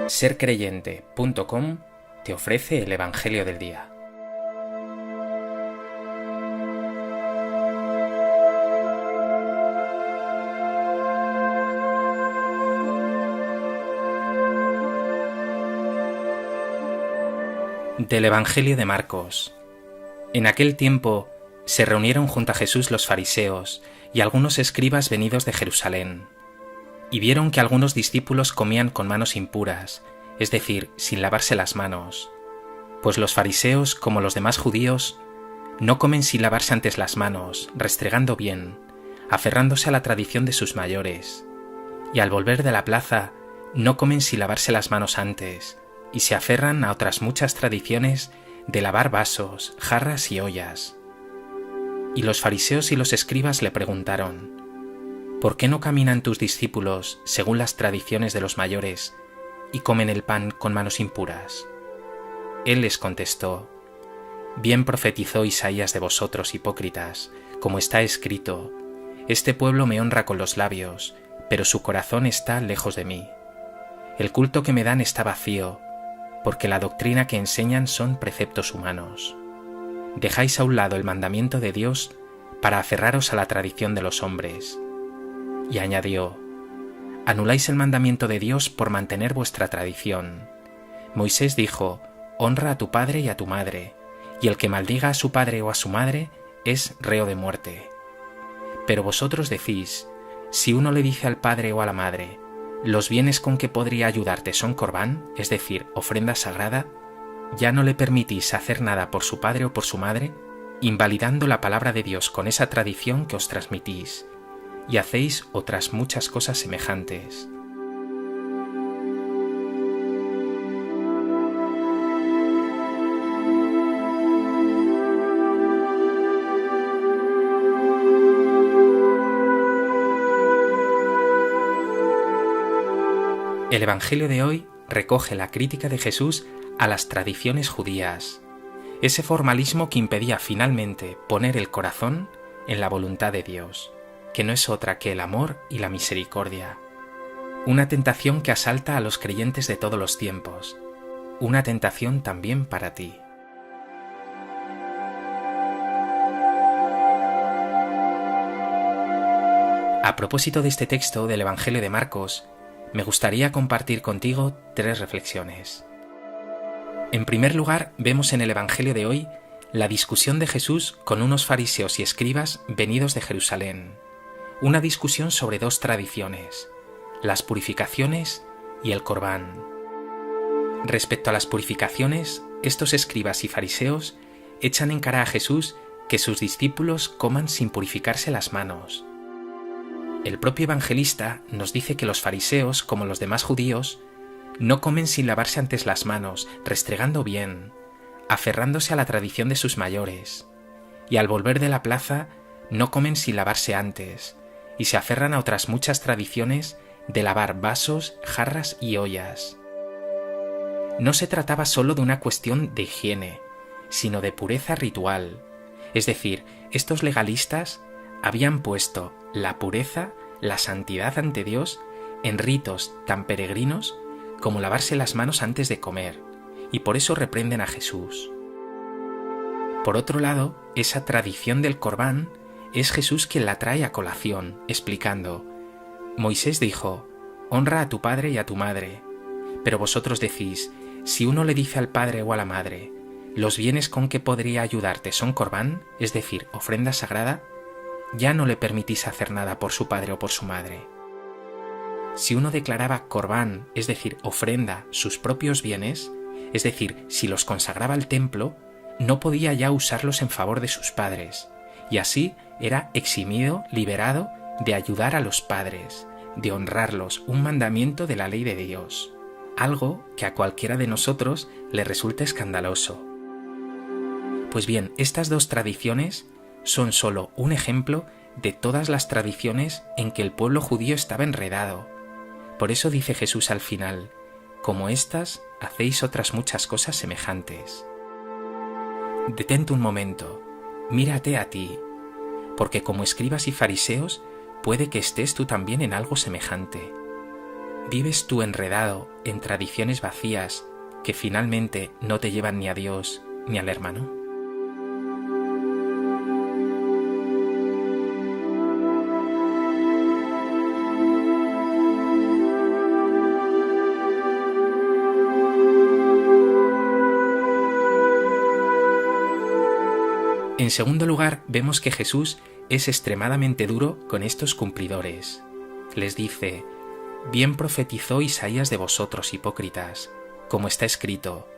Sercreyente.com te ofrece el Evangelio del Día. Del Evangelio de Marcos. En aquel tiempo se reunieron junto a Jesús los fariseos y algunos escribas venidos de Jerusalén, y vieron que algunos discípulos comían con manos impuras, es decir, sin lavarse las manos. Pues los fariseos, como los demás judíos, no comen sin lavarse antes las manos, restregando bien, aferrándose a la tradición de sus mayores. Y al volver de la plaza, no comen sin lavarse las manos antes, y se aferran a otras muchas tradiciones de lavar vasos, jarras y ollas. Y los fariseos y los escribas le preguntaron: ¿por qué no caminan tus discípulos según las tradiciones de los mayores y comen el pan con manos impuras? Él les contestó: bien profetizó Isaías de vosotros, hipócritas, como está escrito: este pueblo me honra con los labios, pero su corazón está lejos de mí. El culto que me dan está vacío, porque la doctrina que enseñan son preceptos humanos. Dejáis a un lado el mandamiento de Dios para aferraros a la tradición de los hombres. Y añadió: anuláis el mandamiento de Dios por mantener vuestra tradición. Moisés dijo: honra a tu padre y a tu madre, y el que maldiga a su padre o a su madre es reo de muerte. Pero vosotros decís: si uno le dice al padre o a la madre: los bienes con que podría ayudarte son corbán, es decir, ofrenda sagrada, ya no le permitís hacer nada por su padre o por su madre, invalidando la palabra de Dios con esa tradición que os transmitís, y hacéis otras muchas cosas semejantes. El Evangelio de hoy recoge la crítica de Jesús a las tradiciones judías, ese formalismo que impedía finalmente poner el corazón en la voluntad de Dios, que no es otra que el amor y la misericordia. Una tentación que asalta a los creyentes de todos los tiempos, una tentación también para ti. A propósito de este texto del Evangelio de Marcos, me gustaría compartir contigo 3 reflexiones. En primer lugar, vemos en el Evangelio de hoy la discusión de Jesús con unos fariseos y escribas venidos de Jerusalén. Una discusión sobre 2 tradiciones, las purificaciones y el corbán. Respecto a las purificaciones, estos escribas y fariseos echan en cara a Jesús que sus discípulos coman sin purificarse las manos. El propio evangelista nos dice que los fariseos, como los demás judíos, no comen sin lavarse antes las manos, restregando bien, aferrándose a la tradición de sus mayores, y al volver de la plaza no comen sin lavarse antes, y se aferran a otras muchas tradiciones de lavar vasos, jarras y ollas. No se trataba solo de una cuestión de higiene, sino de pureza ritual, es decir, estos legalistas habían puesto la pureza, la santidad ante Dios en ritos tan peregrinos como lavarse las manos antes de comer, y por eso reprenden a Jesús. Por otro lado, esa tradición del corbán es Jesús quien la trae a colación, explicando: Moisés dijo: honra a tu padre y a tu madre, pero vosotros decís: si uno le dice al padre o a la madre: los bienes con que podría ayudarte son corbán, es decir, ofrenda sagrada, ya no le permitís hacer nada por su padre o por su madre. Si uno declaraba corbán, es decir, ofrenda, sus propios bienes, es decir, si los consagraba al templo, no podía ya usarlos en favor de sus padres, y así era eximido, liberado de ayudar a los padres, de honrarlos, un mandamiento de la ley de Dios, algo que a cualquiera de nosotros le resulta escandaloso. Pues bien, estas 2 tradiciones son solo un ejemplo de todas las tradiciones en que el pueblo judío estaba enredado. Por eso dice Jesús al final: como estas, hacéis otras muchas cosas semejantes. Detente un momento, mírate a ti, porque como escribas y fariseos, puede que estés tú también en algo semejante. ¿Vives tú enredado en tradiciones vacías que finalmente no te llevan ni a Dios ni al hermano? En segundo lugar, vemos que Jesús es extremadamente duro con estos cumplidores. Les dice: «Bien profetizó Isaías de vosotros, hipócritas, como está escrito: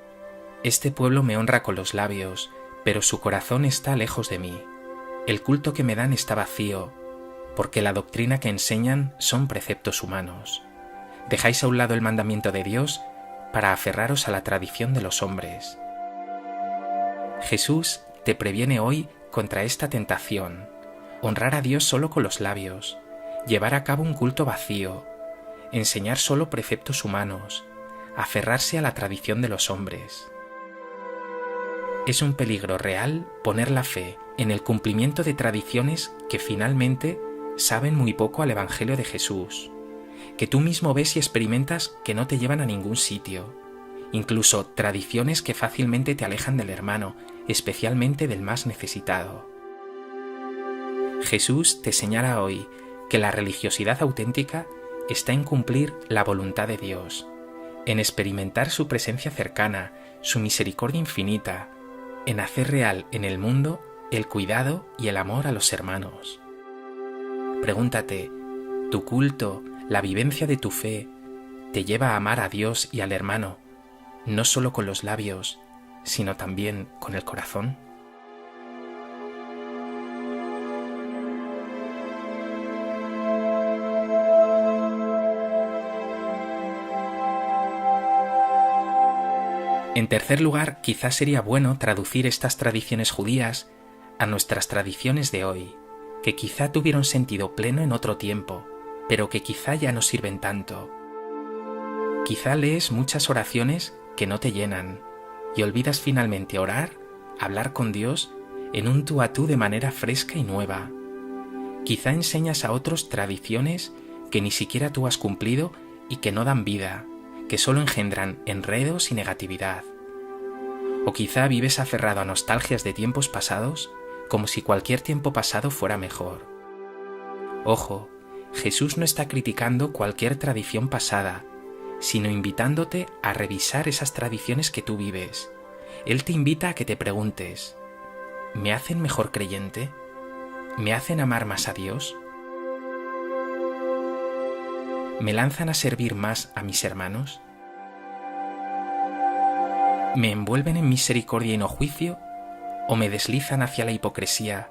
Este pueblo me honra con los labios, pero su corazón está lejos de mí. El culto que me dan está vacío, porque la doctrina que enseñan son preceptos humanos. Dejáis a un lado el mandamiento de Dios para aferraros a la tradición de los hombres». Jesús te previene hoy contra esta tentación: honrar a Dios solo con los labios, llevar a cabo un culto vacío, enseñar solo preceptos humanos, aferrarse a la tradición de los hombres. Es un peligro real poner la fe en el cumplimiento de tradiciones que finalmente saben muy poco al Evangelio de Jesús, que tú mismo ves y experimentas que no te llevan a ningún sitio, incluso tradiciones que fácilmente te alejan del hermano, especialmente del más necesitado. Jesús te señala hoy que la religiosidad auténtica está en cumplir la voluntad de Dios, en experimentar su presencia cercana, su misericordia infinita, en hacer real en el mundo el cuidado y el amor a los hermanos. Pregúntate, ¿tu culto, la vivencia de tu fe, te lleva a amar a Dios y al hermano, no solo con los labios, sino también con el corazón? En tercer lugar, quizás sería bueno traducir estas tradiciones judías a nuestras tradiciones de hoy, que quizá tuvieron sentido pleno en otro tiempo, pero que quizá ya no sirven tanto. Quizá lees muchas oraciones que no te llenan y olvidas finalmente orar, hablar con Dios en un tú a tú de manera fresca y nueva. Quizá enseñas a otros tradiciones que ni siquiera tú has cumplido y que no dan vida, que solo engendran enredos y negatividad. O quizá vives aferrado a nostalgias de tiempos pasados, como si cualquier tiempo pasado fuera mejor. Ojo, Jesús no está criticando cualquier tradición pasada, sino invitándote a revisar esas tradiciones que tú vives. Él te invita a que te preguntes: ¿me hacen mejor creyente? ¿Me hacen amar más a Dios? ¿Me lanzan a servir más a mis hermanos? ¿Me envuelven en misericordia y no juicio? ¿O me deslizan hacia la hipocresía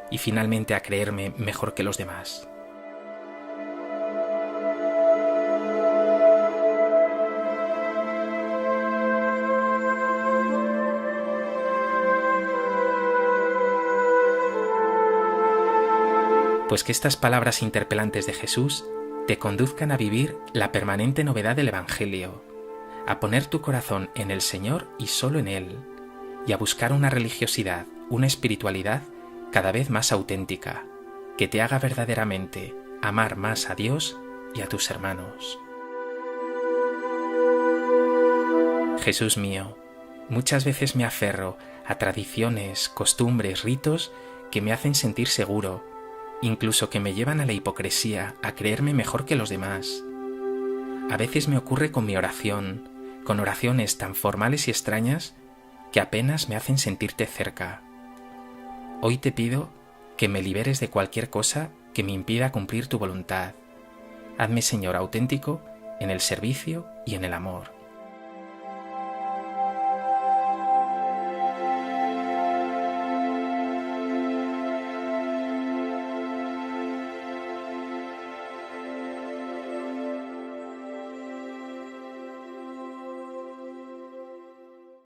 y finalmente a creerme mejor que los demás? Pues que estas palabras interpelantes de Jesús te conduzcan a vivir la permanente novedad del Evangelio, a poner tu corazón en el Señor y solo en Él, y a buscar una religiosidad, una espiritualidad cada vez más auténtica, que te haga verdaderamente amar más a Dios y a tus hermanos. Jesús mío, muchas veces me aferro a tradiciones, costumbres, ritos que me hacen sentir seguro, incluso que me llevan a la hipocresía, a creerme mejor que los demás. A veces me ocurre con mi oración, con oraciones tan formales y extrañas que apenas me hacen sentirte cerca. Hoy te pido que me liberes de cualquier cosa que me impida cumplir tu voluntad. Hazme, Señor, auténtico en el servicio y en el amor.